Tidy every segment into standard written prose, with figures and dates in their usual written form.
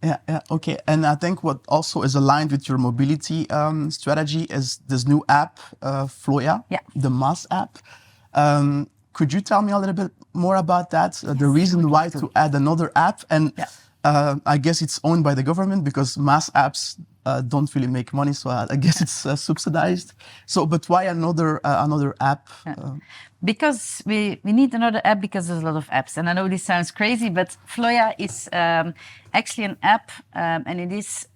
Yeah, okay. And I think what also is aligned with your mobility strategy is this new app, Floya, Yeah. the Mass app. Could you tell me a little bit more about that? The Yes, reason would why love to add another app? And Yeah. I guess it's owned by the government because mass apps don't really make money, so I guess it's subsidized. So, but why another app? Because we need another app because there's a lot of apps. And I know this sounds crazy, but Floya is actually an app and it is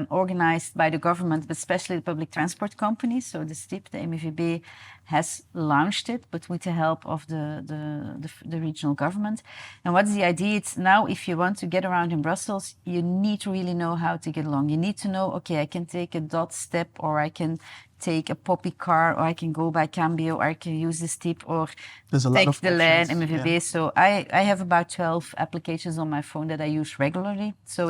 organized by the government, but especially the public transport companies. So the STIP, the MEVB, has launched it, but with the help of the regional government. And what's the idea? It's now if you want to get around in Brussels, you need to really know how to get along. You need to know, okay, I can take a dot step or I can take a poppy car, or I can go by Cambio, or I can use the STIP, or take the lane MEVB. Yeah. So I have about 12 applications on my phone that I use regularly. So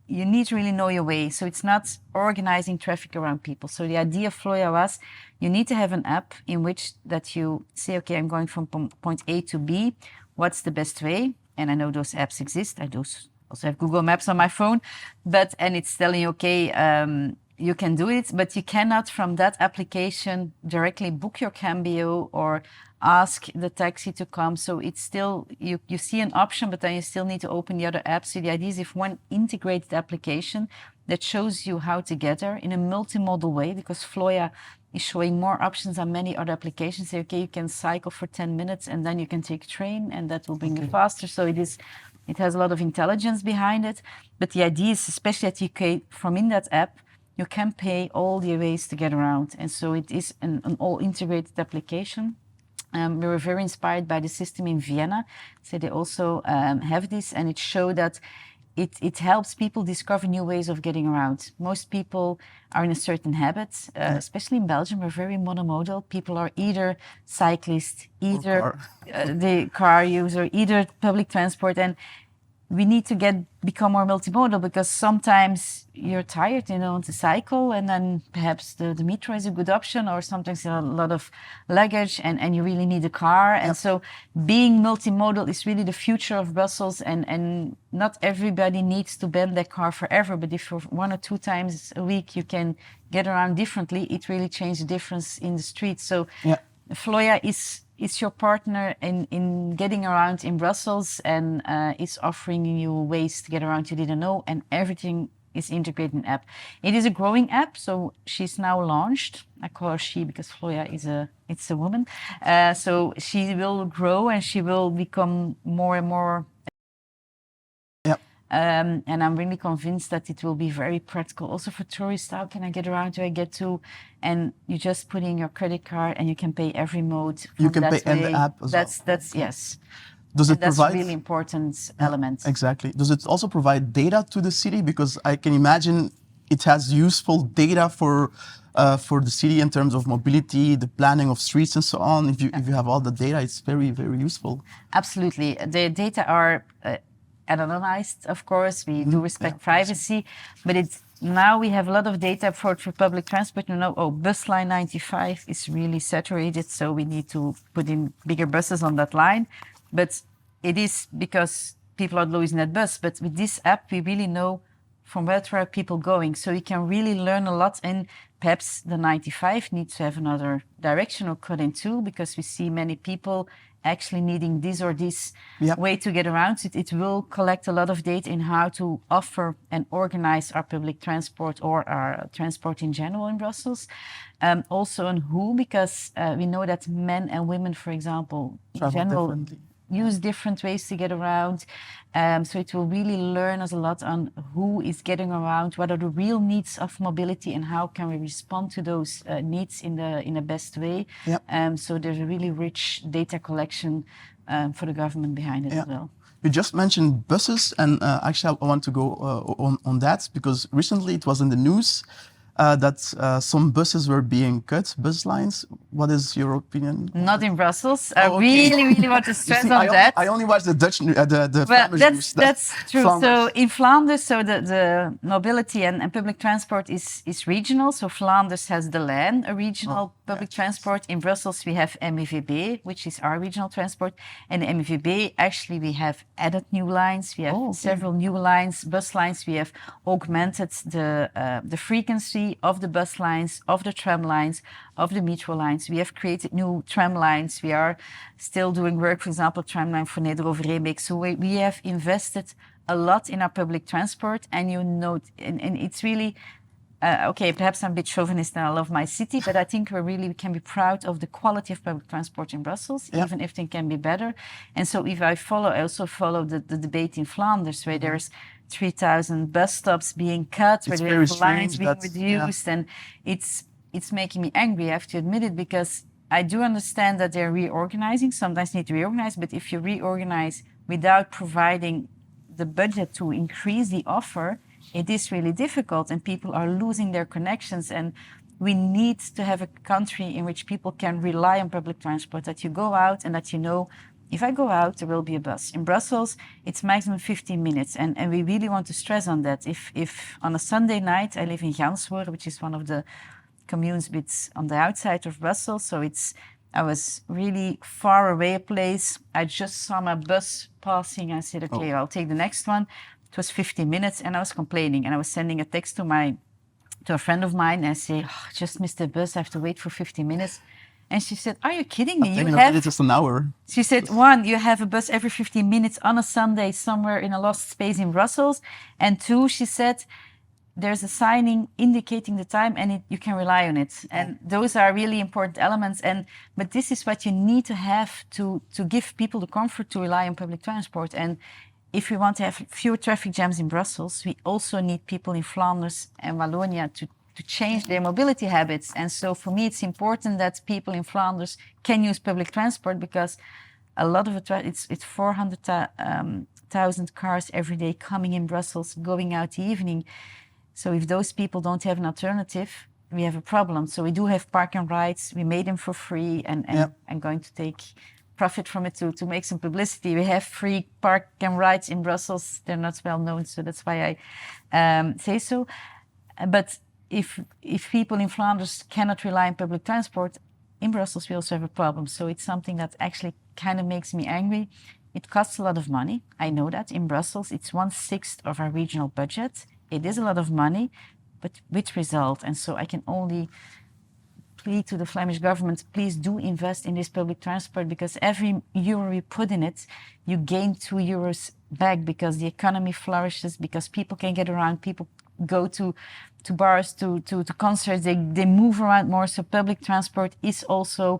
you need to really know your way. So it's not organizing traffic around people. So the idea of Floya was, you need to have an app in which that you say, okay, I'm going from point A to B. What's the best way? And I know those apps exist. I also have Google Maps on my phone, and it's telling you, okay, you can do it, but you cannot from that application directly book your Cambio or ask the taxi to come. So it's still, you see an option, but then you still need to open the other app. So the idea is if one integrated application that shows you how to get there in a multimodal way, because Floya is showing more options than many other applications. Say, okay, you can cycle for 10 minutes and then you can take a train and that will bring you faster. So it has a lot of intelligence behind it. But the idea is especially that you can, from in that app, you can pay all the ways to get around. And so it is an all integrated application. We were very inspired by the system in Vienna. So they also have this, and it showed that it helps people discover new ways of getting around. Most people are in a certain habit, especially in Belgium, we're very monomodal. People are either cyclists, either the car user, either public transport. And we need to become more multimodal because sometimes you're tired, to cycle, and then perhaps the metro is a good option, or sometimes a lot of luggage and you really need a car. And so being multimodal is really the future of Brussels, and not everybody needs to bend their car forever, but if for 1 or 2 times a week you can get around differently, it really changes the difference in the street. So Floya is your partner in getting around in Brussels, and is offering you ways to get around you didn't know, and everything is integrated in the app. It is a growing app, so she's now launched. I call her she because Floya it's a woman. So she will grow and she will become more and more. And I'm really convinced that it will be very practical also for tourists. How can I get around? Do I get to? And you just put in your credit card and you can pay every mode. You can pay in the app as well. That's yes. Does it provide? That's a really important element. Exactly. Does it also provide data to the city? Because I can imagine it has useful data for the city in terms of mobility, the planning of streets and so on. If you have all the data, it's very, very useful. Absolutely. The data are anonymized, of course. We do respect privacy, but now we have a lot of data for public transport. Bus line 95 is really saturated, so we need to put in bigger buses on that line. But it is because people are losing that bus. But with this app, we really know from where are people going. So we can really learn a lot. And perhaps the 95 needs to have another direction or cut in two, because we see many people actually needing this or this way to get around. It will collect a lot of data in how to offer and organize our public transport or our transport in general in Brussels. Also on who, because we know that men and women, for example, in general, use different ways to get around. So it will really learn us a lot on who is getting around, what are the real needs of mobility, and how can we respond to those needs in the best way. So there's a really rich data collection for the government behind it as well. You just mentioned buses, and actually I want to go on that, because recently it was in the news that some buses were being cut, bus lines. What is your opinion? Not in Brussels. I okay. really want to You stress see, on that. I only watch the Dutch, the Well, Flemish news. that's true. Flanders. So in Flanders, so the mobility and public transport is regional. So Flanders has the land, a regional public transport. In Brussels, we have MEVB, which is our regional transport. And the MEVB, actually, we have added new lines. We have several new lines, bus lines. We have augmented the frequency of the bus lines, of the tram lines, of the metro lines. We have created new tram lines. We are still doing work, for example, tram line for Neder-Overheembeek. So we have invested a lot in our public transport, and you know, and it's really, okay, perhaps I'm a bit chauvinist and I love my city, but I think we can be proud of the quality of public transport in Brussels, even if it can be better. And so if I also follow the debate in Flanders, where there's 3,000 bus stops being cut, where there's lines being reduced, and it's making me angry, I have to admit it, because I do understand that they're reorganizing, sometimes need to reorganize, but if you reorganize without providing the budget to increase the offer, it is really difficult and people are losing their connections. And we need to have a country in which people can rely on public transport, that you go out and that you know, if I go out, there will be a bus. In Brussels, it's maximum 15 minutes. And we really want to stress on that. If on a Sunday night, I live in Ganswoord, which is one of the communes bit on the outside of Brussels, so I was really far away a place. I just saw my bus passing. I said, okay, I'll take the next one. It was 15 minutes and I was complaining, and I was sending a text to a friend of mine and I say, just missed the bus, I have to wait for 15 minutes. And she said, are you kidding me? You have just an hour. She said, one, you have a bus every 15 minutes on a Sunday somewhere in a lost space in Brussels. And two, she said, there's a signing indicating the time and you can rely on it. And those are really important elements. But this is what you need to have to give people the comfort to rely on public transport. And if we want to have fewer traffic jams in Brussels, we also need people in Flanders and Wallonia to change their mobility habits. And so for me, it's important that people in Flanders can use public transport, because a lot of it's 400,000 cars every day coming in Brussels, going out the evening. So if those people don't have an alternative, we have a problem. So we do have park and rides. We made them for free, and I'm going to take profit from it to make some publicity. We have free park and rides in Brussels. They're not well known, so that's why I say so. But if people in Flanders cannot rely on public transport, in Brussels we also have a problem. So it's something that actually kind of makes me angry. It costs a lot of money. I know that. In Brussels, it's 1/6 of our regional budget. It is a lot of money, but with result. And so I can only plead to the Flemish government, please do invest in this public transport, because every euro we put in it, you gain 2 euros back, because the economy flourishes, because people can get around, people go to bars, to concerts, they move around more. So public transport is also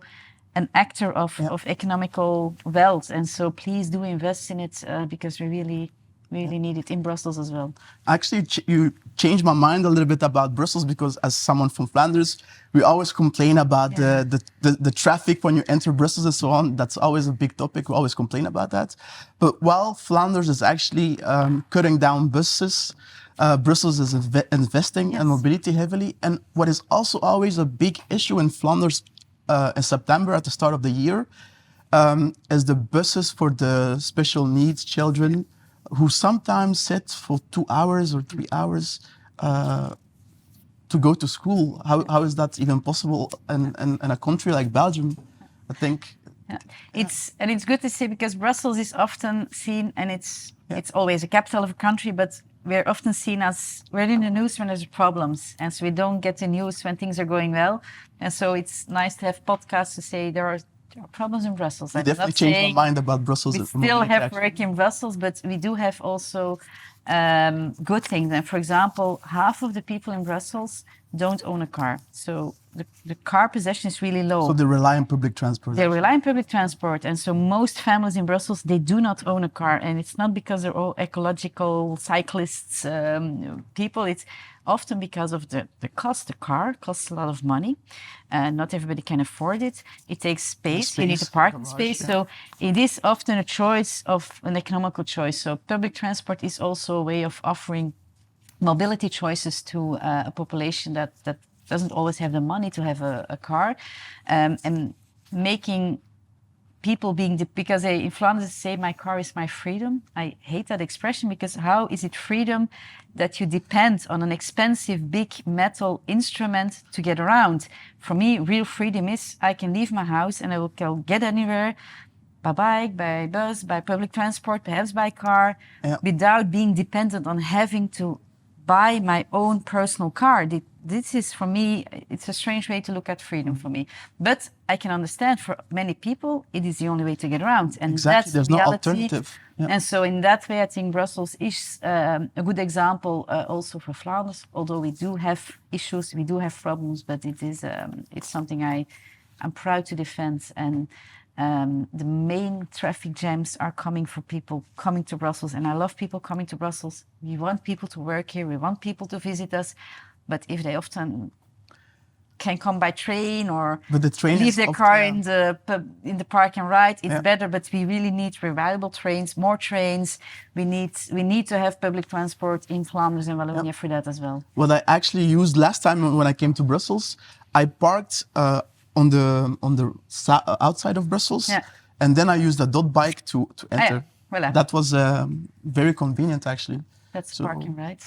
an actor of economical wealth. And so please do invest in it, because we really need it in Brussels as well. Actually, you changed my mind a little bit about Brussels, because as someone from Flanders, we always complain about the traffic when you enter Brussels and so on. That's always a big topic. We always complain about that. But while Flanders is actually cutting down buses, Brussels is investing in mobility heavily. And what is also always a big issue in Flanders in September at the start of the year is the buses for the special needs children, who sometimes sit for 2 hours or 3 hours to go to school. How is that even possible in a country like Belgium? I think. Yeah. It's good to see, because Brussels is often seen, and it's always a capital of a country, but we're often seen as we're in the news when there's problems, and so we don't get the news when things are going well. And so it's nice to have podcasts to say there are problems in Brussels. You definitely changed my mind about Brussels. We still have work in Brussels, but we do have also good things. And for example, half of the people in Brussels don't own a car. So the car possession is really low. So they rely on public transport. They rely on public transport. And so most families in Brussels, they do not own a car. And it's not because they're all ecological cyclists people. It's often because of the cost. The car costs a lot of money. Not everybody can afford it. It takes space. You need a parking space. Yeah. So it is often a choice of an economical choice. So public transport is also a way of offering mobility choices to a population that doesn't always have the money to have a car, and making people being because in Flanders say my car is my freedom. I hate that expression because how is it freedom that you depend on an expensive big metal instrument to get around? For me, real freedom is I can leave my house and I will get anywhere by bike, by bus, by public transport, perhaps by car, without being dependent on having to buy my own personal car. This is, for me, it's a strange way to look at freedom for me. But I can understand for many people, it is the only way to get around. And exactly, that's there's reality. no alternative. Yeah. And so in that way, I think Brussels is a good example also for Flanders, although we do have issues, we do have problems, but it's something I'm proud to defend. And the main traffic jams are coming for people coming to Brussels. And I love people coming to Brussels. We want people to work here. We want people to visit us. But if they often can come by train or leave their car in the park and ride, it's better. But we really need reliable trains, more trains. We need to have public transport in Flanders and Wallonia for that as well. What I actually used last time when I came to Brussels, I parked on the outside of Brussels, and then I used a dot bike to enter. Voilà. That was very convenient, actually. That's parking, right?